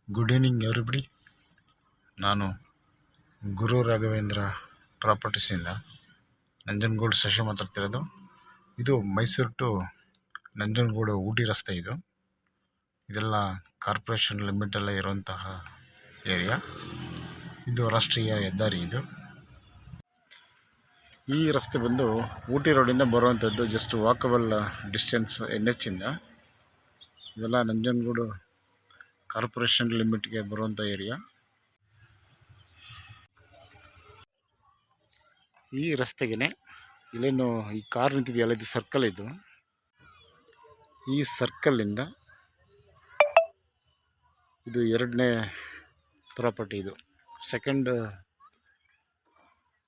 Good evening everybody. ನಾನು ಗುರು ರಾಘವೇಂದ್ರ ಪ್ರಾಪರ್ಟೀಸಿಂದ ನಂಜನಗೂಡು ಶಶಿ ಮಾತಾಡ್ತಿರೋದು. ಇದು ಮೈಸೂರು ಟು ನಂಜನಗೂಡು ಊಟಿ ರಸ್ತೆ. ಇದೆಲ್ಲ ಕಾರ್ಪೊರೇಷನ್ ಲಿಮಿಟೆಲ್ಲ ಇರುವಂತಹ ಏರಿಯಾ. ಇದು ರಾಷ್ಟ್ರೀಯ ಹೆದ್ದಾರಿ. ಈ ರಸ್ತೆ ಬಂದು ಊಟಿ ರೋಡಿಂದ ಬರುವಂಥದ್ದು. ಜಸ್ಟ್ ವಾಕಬಲ್ ಡಿಸ್ಟೆನ್ಸ್ NH ಇಂದ. ಇದೆಲ್ಲ ನಂಜನಗೂಡು ಕಾರ್ಪೊರೇಷನ್ ಲಿಮಿಟ್ಗೆ ಬರುವಂಥ ಏರಿಯಾ. ಈ ರಸ್ತೆಗೆ ಇಲ್ಲೇನು ಈ ಕಾರ್ ನಿಂತಿದೆಯಲ್ಲ, ಇದು ಸರ್ಕಲ್. ಈ ಸರ್ಕಲ್ಲಿಂದ ಇದು ಎರಡನೇ ಪ್ರಾಪರ್ಟಿ, ಇದು ಸೆಕೆಂಡ್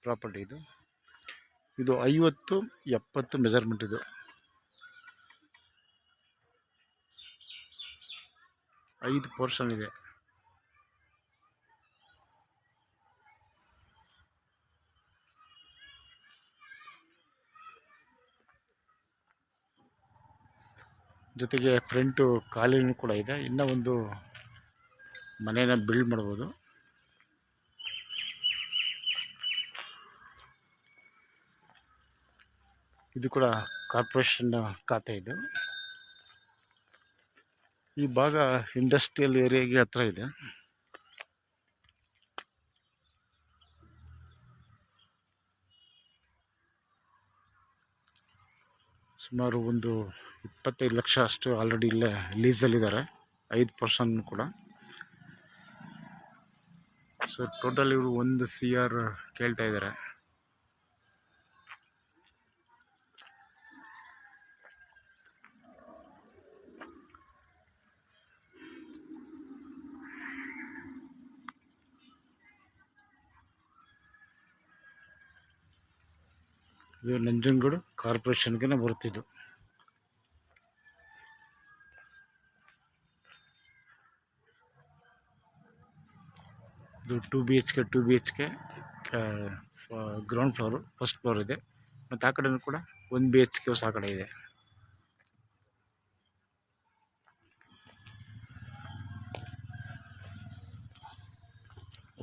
ಪ್ರಾಪರ್ಟಿ. ಇದು 50-70 ಮೆಜರ್ಮೆಂಟ್. ಇದು 5 ಪೋರ್ಷನ್ ಇದೆ. ಜೊತೆಗೆ ಫ್ರಂಟು ಕಾಲಿನೂ ಕೂಡ ಇದೆ. ಇನ್ನೂ ಒಂದು ಮನೇನ ಬಿಲ್ಡ್ ಮಾಡ್ಬೋದು. ಇದು ಕೂಡ ಕಾರ್ಪೊರೇಷನ್ ಖಾತೆ. ಈ ಭಾಗ ಇಂಡಸ್ಟ್ರಿಯಲ್ ಏರಿಯಾಗೆ ಹತ್ರ ಇದೆ. ಸುಮಾರು ಒಂದು 25 ಲಕ್ಷ ಅಷ್ಟು ಆಲ್ರೆಡಿ ಇಲ್ಲೇ ಲೀಸಲ್ಲಿದ್ದಾರೆ. 5 ಪರ್ಸನ್ ಕೂಡ. ಸೊ ಟೋಟಲ್ ಇವರು 1 CR ಕೇಳ್ತಾ ಇದ್ದಾರೆ. ಇದು ನಂಜನಗೂಡು ಕಾರ್ಪೊರೇಷನ್ಗೆ ಬರುತ್ತಿದ್ದು. ಇದು 2 BHK ground floor, first floor ಇದೆ. ಮತ್ತು ಆ ಕಡೆನೂ ಕೂಡ 1 BHK ಆ ಕಡೆ ಇದೆ.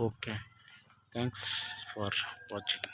Okay, thanks for watching.